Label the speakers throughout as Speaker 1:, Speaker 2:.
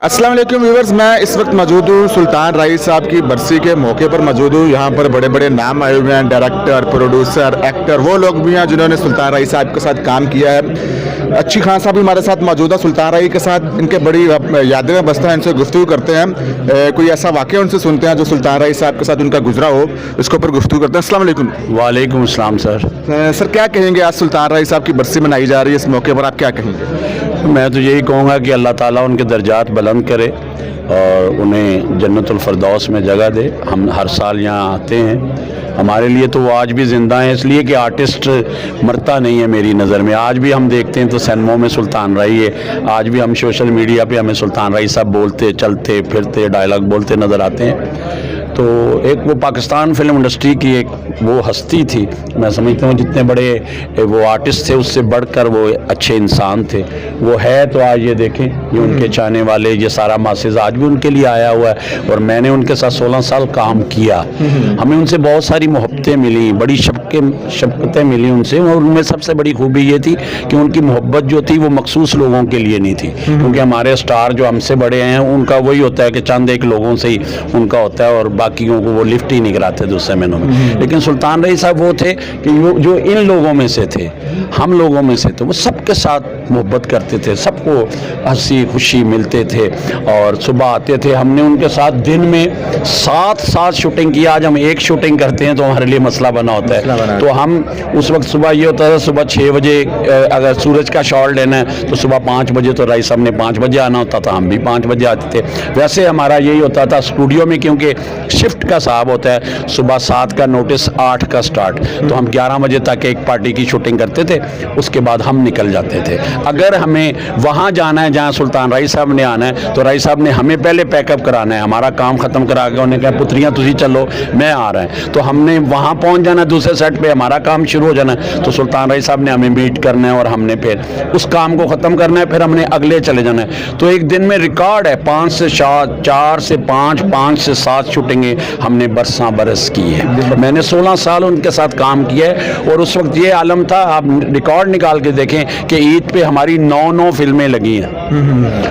Speaker 1: अस्सलाम वालेकुम व्यूवर्स, मैं इस वक्त मौजूद हूँ सुल्तान राई साहब की बरसी के मौके पर मौजूद हूँ। यहाँ पर बड़े बड़े नाम आए हुए हैं, डायरेक्टर, प्रोड्यूसर, एक्टर, वो लोग भी हैं जिन्होंने सुल्तान राई साहब के साथ काम किया है। अच्छी खान साहब भी हमारे साथ मौजूद है। सुल्तान राई के साथ इनके बड़ी यादें में बसता है, इनसे गुफ्तगू करते हैं। कोई ऐसा वाक़या उनसे सुनते हैं जो सुल्तान राई साहब के साथ उनका गुजरा हो, इसके ऊपर गुफ्तगू करते हैं। अस्सलाम वालेकुम।
Speaker 2: वालेकुम अस्सलाम सर।
Speaker 1: सर क्या कहेंगे, आज सुल्तान राई साहब की बरसी मनाई जा रही है, इस मौके पर आप क्या कहेंगे?
Speaker 2: मैं तो यही कहूँगा कि अल्लाह ताला उनके दर्जात बुलंद करे और उन्हें जन्नतुल फरदौस में जगह दे। हम हर साल यहाँ आते हैं, हमारे लिए तो वो आज भी ज़िंदा हैं, इसलिए कि आर्टिस्ट मरता नहीं है मेरी नज़र में। आज भी हम देखते हैं तो सिनेमा में सुल्तान राई है, आज भी हम सोशल मीडिया पे हमें सुल्तान राई साहब बोलते चलते फिरते डायलॉग बोलते नज़र आते हैं। तो एक वो पाकिस्तान फिल्म इंडस्ट्री की एक वो हस्ती थी, मैं समझता हूँ जितने बड़े वो आर्टिस्ट थे उससे बढ़कर वो अच्छे इंसान थे। वो है तो आज ये देखें, ये उनके चाहने वाले, ये सारा मासेज आज भी उनके लिए आया हुआ है और मैंने उनके साथ 16 साल काम किया। हमें उनसे बहुत सारी मोहब्बतें मिली, बड़ी शफ़क़तें मिली उनसे, और उनमें सबसे बड़ी खूबी ये थी कि उनकी मोहब्बत जो थी वो मखसूस लोगों के लिए नहीं थी, क्योंकि हमारे स्टार जो हमसे बड़े हैं उनका वही होता है कि चंद एक लोगों से ही उनका होता है और बाकियों को वो लिफ्ट ही नहीं कराते दूसरे महीनों में। लेकिन सुल्तान राई साहब वो थे कि जो इन लोगों में से थे, हम लोगों में से, तो वो सबके साथ मोहब्बत करते थे, सबको हंसी खुशी मिलते थे और सुबह आते थे। हमने उनके साथ दिन में 7 शूटिंग की। आज हम एक शूटिंग करते हैं तो हमारे लिए मसला बना होता है। तो हम उस वक्त सुबह ये होता था, सुबह 6 बजे अगर सूरज का शॉट लेना है तो सुबह 5 बजे तो राई साहब ने 5 बजे आना होता था, हम भी 5 बजे आते थे। वैसे हमारा यही होता था स्टूडियो में, क्योंकि शिफ्ट का साहब होता है, सुबह 7 का नोटिस 8 का स्टार्ट, तो हम 11 बजे तक एक पार्टी की शूटिंग करते थे, उसके बाद हम निकल जाते थे। अगर हमें वहाँ जाना है जहाँ सुल्तान राई साहब ने आना है तो राई साहब ने हमें पहले पैकअप कराना है, हमारा काम ख़त्म करा के उन्हें कहा पुत्रियाँ तुझी चलो मैं आ रहा है, तो हमने वहाँ पहुँच जाना, दूसरे सेट पे हमारा काम शुरू हो जाना। तो सुल्तान राई साहब ने हमें मीट करना है और हमने फिर उस काम को ख़त्म करना है, फिर हमने अगले चले जाना है। तो एक दिन में रिकॉर्ड है 5 से 4 से 5 से 7 शूटिंगें हमने बरसा बरस की है। मैंने 16 साल उनके साथ काम किया है और उस वक्त ये आलम था, आप रिकॉर्ड निकाल के देखें कि ईद पे हमारी 9 फिल्में लगी हैं,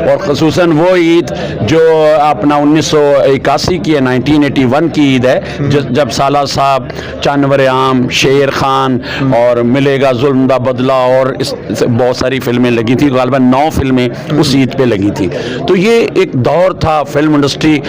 Speaker 2: और ख़ुसूसन वो ईद जो अपना 1981 की है, 1981 की ईद है, जब साला साहब, जानवर आम, शेर खान और मिलेगा जुल्म दा बदला और बहुत सारी फिल्में लगी थी, गालिबन 9 फिल्में उस ईद पे लगी थी। तो ये एक दौर था फिल्म इंडस्ट्री,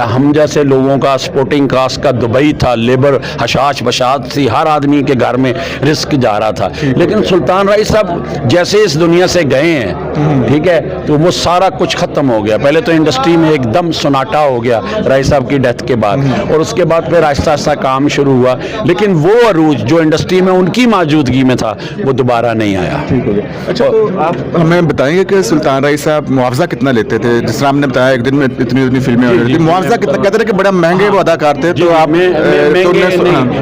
Speaker 2: हम जैसे लोगों का, स्पोर्टिंग कास्ट का दुबई था, लेबर हशाश बशात थी, हर आदमी के घर में रिस्क जा रहा था। लेकिन सुल्तान राई साहब जैसे इस दुनिया से गए हैं, ठीक है, तो वो सारा कुछ ख़त्म हो गया। पहले तो इंडस्ट्री में एकदम सन्नाटा हो गया राई साहब की डेथ के बाद, और उसके बाद फिर आहिस्ता आहिस्ता काम शुरू हुआ, लेकिन वो अरूज जो इंडस्ट्री में उनकी मौजूदगी में था वो दोबारा नहीं आया।
Speaker 1: ठीक हो गया। अच्छा, तो आप हमें बताएंगे कि सुल्तान राई साहब मुआवजा कितना लेते थे? जिस तरह आपने बताया एक दिन में इतनी फिल्में हो रही थी, मुआवजा कितना? कहते थे कि बड़ा महंगे वो अदाकार थे, तो आप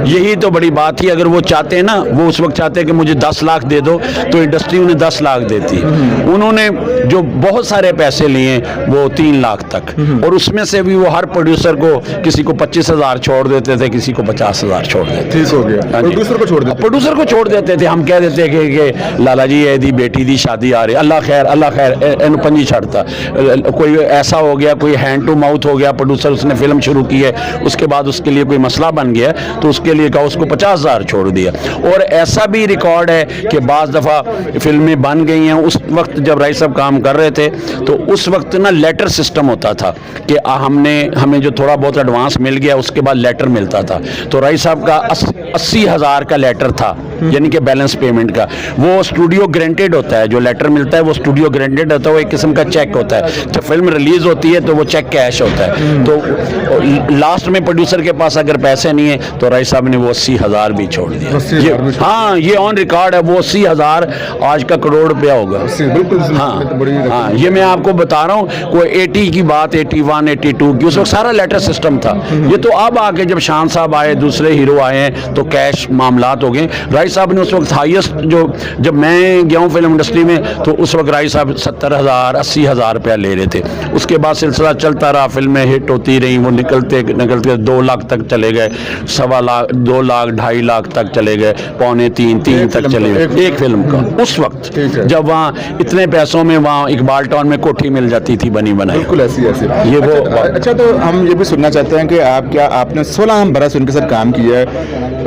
Speaker 2: यही तो बड़ी बात थी। अगर वो चाहते हैं ना, वो उस वक्त चाहते हैं कि मुझे 10 लाख दे दो, तो इंडस्ट्री उन्हें 10 लाख देती। उन्होंने जो बहुत सारे पैसे लिए वो 3 लाख तक, और उसमें से भी वो हर प्रोड्यूसर को, किसी को 25,000 छोड़ देते थे, किसी को 50,000 छोड़ देते।
Speaker 1: ठीक हो गया। प्रोड्यूसर को छोड़ देते,
Speaker 2: प्रोड्यूसर को छोड़ देते थे। हम कह देते कि लाला जी दी बेटी दी शादी आ रही, अल्लाह खैर इन पंजी छड़ता। कोई ऐसा हो गया, कोई हैंड टू माउथ हो गया, प्रोड्यूसर उसने फिल्म शुरू की है, उसके बाद उसके लिए कोई मसला बन गया तो उसके लिए कहा उसको 50,000 छोड़ दिया। और ऐसा भी रिकॉर्ड है कि बाज़ दफ़ा फिल्में बन गई हैं, उस वक्त जब राई साहब काम कर रहे थे तो उस वक्त ना लेटर सिस्टम होता था कि हमें जो थोड़ा बहुत एडवांस मिल गया उसके बाद लेटर मिलता था। तो राई साहब का 80,000 का लेटर था, यानी कि बैलेंस पेमेंट का। वो स्टूडियो ग्रांटेड होता है, जो लेटर मिलता है वो स्टूडियो ग्रांटेड होता है, वो एक किस्म का चेक होता है। जब फिल्म रिलीज होती है तो वो चेक कैश होता है। तो लास्ट में प्रोड्यूसर के पास अगर पैसे नहीं है तो राई साहब ने वो 80,000 भी छोड़ दिया। हाँ, ये ऑन रिकॉर्ड है। वो 80,000 आज का करोड़ रुपया होगा।
Speaker 1: बिल्कुल।
Speaker 2: हाँ, ये मैं आपको बता रहा हूँ। कोई 80 की बात, 81, 82 की, उस वक्त सारा लेटर सिस्टम था। ये तो अब आके जब शान साहब आए, दूसरे हीरो आए हैं तो कैश मामलात हो गए। राई साहब ने उस वक्त हाईएस्ट, जब मैं गया हूँ फिल्म इंडस्ट्री में तो उस वक्त राई साहब 70,000 80,000 रुपया ले रहे थे। उसके बाद सिलसिला चलता रहा, फिल्में हिट होती रही, वो निकलते से निकल के 2 लाख तक चले गए, 1.25 लाख, 2 लाख, 2.5 लाख तक चले गए, 2.25-3 तक चले गए एक फिल्म का उस वक्त, जब वहाँ इतने पैसों में वहाँ इकबाल टाउन में कोठी मिल जाती थी बनी बनाई।
Speaker 1: बिल्कुल ऐसी
Speaker 2: ये वो
Speaker 1: अच्छा, तो हम ये भी सुनना चाहते हैं कि आपने 16 बरस उनके साथ काम किया है,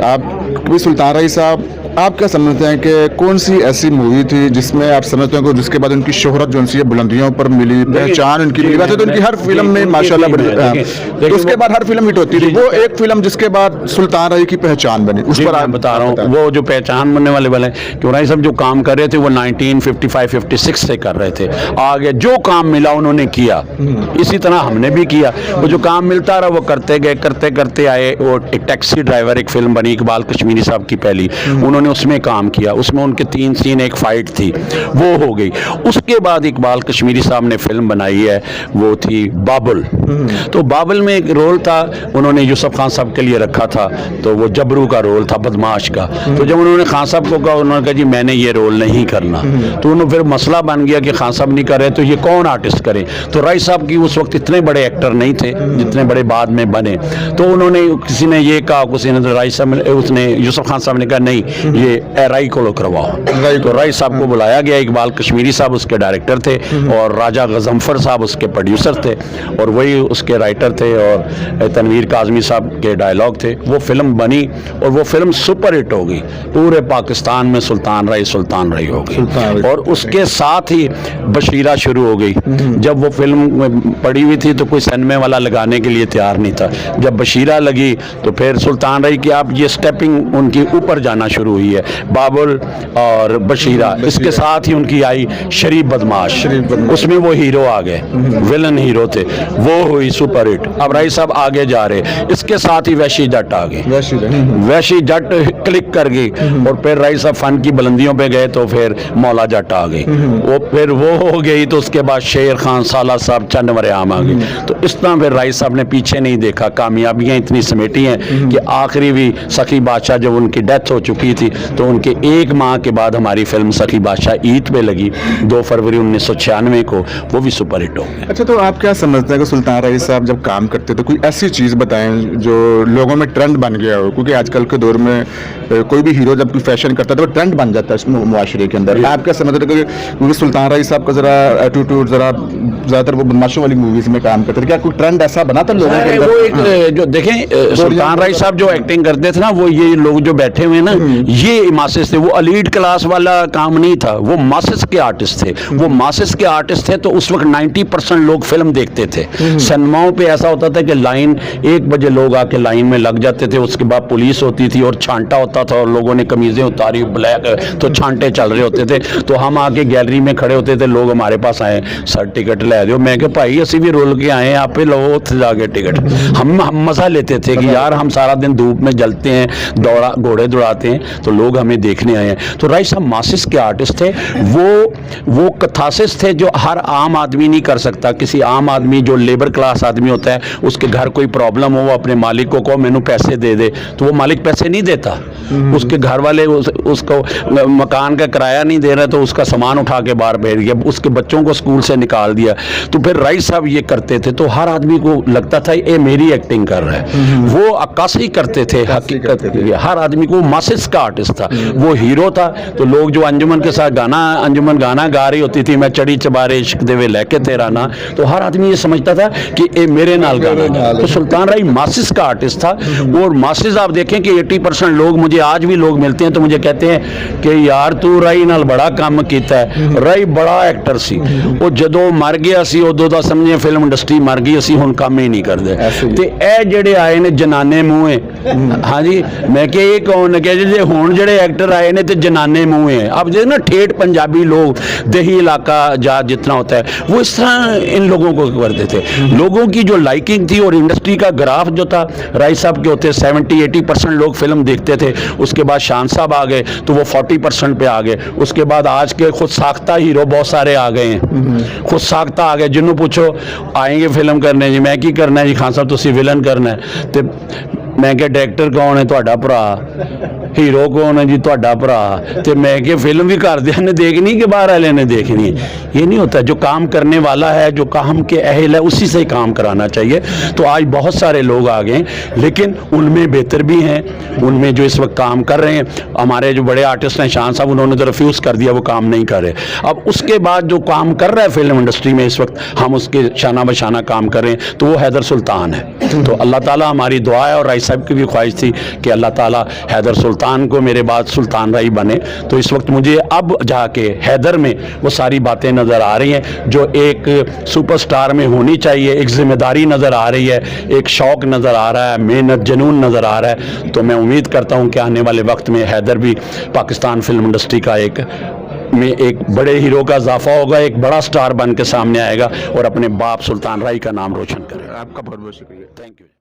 Speaker 1: आप भी सुल्तान रईस साहब, आप क्या समझते हैं कि कौन सी ऐसी मूवी थी जिसमें आप समझते हैं कि जिसके बाद उनकी शोहरत जो है बुलंदियों पर मिली, पहचान उनकी मिली? वैसे तो उनकी हर फिल्म में माशाल्लाह तो उसके बाद हर फिल्म हिट होती थी, वो एक फिल्म जिसके बाद सुल्तान रईस की पहचान बनी, उस पर आप
Speaker 2: बता रहा हूँ। वो जो पहचान बनने वाले कि रईस साहब जो काम कर रहे थे वो 1955-56 से कर रहे थे, आगे जो काम मिला उन्होंने किया, इसी तरह हमने भी किया। वो जो काम मिलता रहा वो करते गए, करते करते आए। वो एक टैक्सी ड्राइवर एक फिल्म बनी इकबाल कश्मीरी साहब की पहली, उन्होंने उसमें काम किया, उसमें उनके 3 सीन, एक फाइट थी, वो हो गई। उसके बाद इकबाल कश्मीरी साहब ने फिल्म बनाई है, वो थी बाबुल। तो बाबुल में एक रोल था, उन्होंने यूसुफ खान साहब के लिए रखा था, तो वो जबरू का रोल था, बदमाश का। तो जब उन्होंने खान साहब को कहा, उन्होंने कहा जी मैंने ये रोल नहीं करना। तो उन्होंने फिर मसला बन गया कि खान साहब नहीं कर रहे तो ये कौन आर्टिस्ट करे। तो रईस साहब की उस वक्त इतने बड़े एक्टर नहीं थे जितने बड़े बाद में बने। तो उन्होंने, किसी ने ये कहा, किसी ने, तो रईस साहब, उसने यूसुफ खान साहब ने कहा नहीं, ये राई को करवाओ। तो रईस साहब को बुलाया गया, इकबाल कश्मीरी साहब उसके डायरेक्टर थे और राजा गजम्फर साहब उसके प्रोड्यूसर थे और वही उसके राइटर थे और तनवीर काजमी साहब के डायलॉग थे। वो फिल्म बनी और वो फिल्म सुपर हिट हो गई, पूरे पाकिस्तान में सुल्तान रईस हो गई। और उसके साथ ही बशीरा शुरू हो गई। जब वो फिल्म पड़ी हुई थी तो कोई सिनेमा वाला लगाने के लिए तैयार नहीं था। जब बशीरा लगी तो फिर सुल्तान रईस की आप ये स्टेपिंग उनकी ऊपर जाना शुरू हुई है, बाबुल और बशीरा। इसके साथ ही उनकी आई शरीफ बदमाश, उसमें वो हीरो आ गए, विलन हीरो थे, वो हुई सुपर हिट। अब रईस साहब आगे जा रहे, इसके साथ ही वैशी जट आ गई, वैशी जट क्लिक कर गई और फिर रईस साहब फन की बुलंदियों पे गए तो फिर मौला जट आ गई, वो फिर वो हो गई। तो उसके बाद शेर खान, साला साहब, चंद मरियाम आ गई। तो इस तरह फिर रईस साहब ने पीछे नहीं देखा, कामयाबियां इतनी समेटी हैं कि आखिरी भी सखी बादशाह जब उनकी डेथ हो चुकी थी तो उनके 1 माह के बाद हमारी फिल्म सखी बादशाह ईद पे लगी 2 फरवरी 1996 को, वो भी सुपर हिट हो गया।
Speaker 1: अच्छा, तो आप क्या समझते हैं कि सुल्तान रईस साहब जब काम करते तो कोई ऐसी चीज़ बताएं जो लोगों में ट्रेंड बन गया हो? क्योंकि आजकल के दौर में कोई भी हीरो जब कोई फैशन करता है तो वो ट्रेंड बन जाता है मुआशरे के अंदर। आप क्या समझते हैं? क्योंकि सुल्तान रईस साहब का जरा एटीट्यूड, जरा ज़्यादातर वो बदमाशों वाली मूवीज में काम करते थे, क्या कोई ट्रेंड ऐसा बना था लोगों के अंदर?
Speaker 2: वो एक जो देखें, सुल्तान रईस साहब जो एक्टिंग करते थे ना, वो ये लोग जो बैठे हुए ना, ये मासेस थे, वो एलीट क्लास वाला काम नहीं था, वो मासेस के आर्टिस्ट थे। वो मासेस के आर्टिस्ट थे तो उस वक्त 90% लोग फिल्म देखते थे। सिनेमाओं पे ऐसा होता था कि लाइन 1 बजे लोग आके लाइन में लग जाते थे, उसके बाद पुलिस होती थी और छांटा होता था और लोगों ने कमीजें उतारी ब्लैक, तो छांटे चल रहे होते थे। तो हम आके गैलरी में खड़े होते थे, लोग हमारे पास आए, सर टिकट ले दो। मैं कहा भाई असी भी रोल के आए, आप पे लो जाके टिकट। हम मजा लेते थे कि यार हम सारा दिन धूप में जलते हैं, घोड़े दौड़ाते हैं, तो लोग हमें देखने आए हैं। तो रईस साहब मासिस के आर्टिस्ट थे, वो कथासिस थे जो हर आम आदमी नहीं कर सकता। किसी आम आदमी जो लेबर क्लास आदमी होता है, उसके घर कोई प्रॉब्लम हो, वो अपने मालिक को कहो मैनू पैसे दे दे, तो वो मालिक पैसे नहीं देता। उसके घर वाले उसको मकान का किराया नहीं दे रहे तो उसका सामान उठा के बाहर भेज दिया, उसके बच्चों को स्कूल से निकाल दिया। तो फिर रईस साहब ये करते थे तो हर आदमी को लगता था ये मेरी एक्टिंग कर रहा है। वो अक्कासी करते थे, हकीकत हर आदमी को। मासिस का आर्टिस्ट था, वो हीरो था। तो लोग जो अंजुमन के साथ अंजुमन गाना गा रही होती थी, मैं चढ़ी चबारे इश्क देवे लेके तेरा ना, तो हर आदमी ये समझता था कि ये मेरे नाल गाना। तो सुल्तान रईस मासिस का आर्टिस्ट था। और मासिस आप देखें कि 80% लोग, मुझे आज भी लोग मिलते हैं तो मुझे कहते हैं कि यार तू रई नाल बड़ा काम कीता है, रई बड़ा एक्टर सी, वो जदों मर गया सी उदों दा समझे फिल्म इंडस्ट्री मर गई, असी हुण काम ही नहीं करते। ते ए जेड़े आए ने जनाने मूहे, हाँ जी, मैं कि ये कौन कह जे हुण जेड़े एक्टर आए ने ते जनाने मूहे हैं। अब जो ना ठेठ पंजाबी लोग, देही इलाका जा जितना होता है, वो इस तरह इन लोगों को करते थे। लोगों की जो लाइकिंग थी और इंडस्ट्री का ग्राफ जो था, रईस साहब के होते 70-80% लोग फिल्म देखते थे। उसके बाद शान साहब आ गए तो वो 40% पे आ गए। उसके बाद आज के खुद साख्ता हीरो बहुत सारे आ गए हैं, खुद साख्ता आ गए, जिन्हों पूछो आएंगे फिल्म करने जी, मैं की करना है जी, खान साहब तुसी विलन करना है, तो मैं क्या डायरेक्टर कौन है, ਤੁਹਾਡਾ ਭਰਾ ਹੀਰੋ ਕੌਣ ਹੈ ਜੀ, ਤੁਹਾਡਾ ਭਰਾ, ਤੇ मैं कि फिल्म भी घरदियां ने देखनी कि बाहर वाले ने देखनी है, ये नहीं होता। जो काम करने वाला है, जो काम के अहल है, उसी से ही काम कराना चाहिए। तो आज बहुत सारे लोग आ गए, लेकिन उनमें बेहतर भी हैं, उनमें जो इस वक्त काम कर रहे हैं। हमारे जो बड़े आर्टिस्ट हैं शान साहब, उन्होंने तो रिफ्यूज़ कर दिया, वो काम नहीं कर रहे। अब उसके बाद जो काम कर रहा है फिल्म इंडस्ट्री में इस वक्त, हम उसके शाना बशाना काम कर रहे हैं, तो वो हैदर सुल्तान है। तो अल्लाह ताला, हमारी दुआ है और राई साहब की भी ख्वाहिश थी कि अल्लाह ताला हैदर सुल्तान को मेरे बाद सुल्तान राई बने। तो इस वक्त मुझे अब जाके हैदर में वो सारी बातें नज़र आ रही हैं जो एक सुपरस्टार में होनी चाहिए। एक जिम्मेदारी नज़र आ रही है, एक शौक़ नज़र आ रहा है, मेहनत जुनून नज़र आ रहा है। तो मैं उम्मीद करता हूँ कि आने वाले वक्त में हैदर भी पाकिस्तान फिल्म इंडस्ट्री का एक बड़े हीरो का इजाफा होगा, एक बड़ा स्टार बन के सामने आएगा और अपने बाप सुल्तान राई का नाम रोशन करेगा।
Speaker 1: आपका बहुत बहुत शुक्रिया।
Speaker 2: Thank you.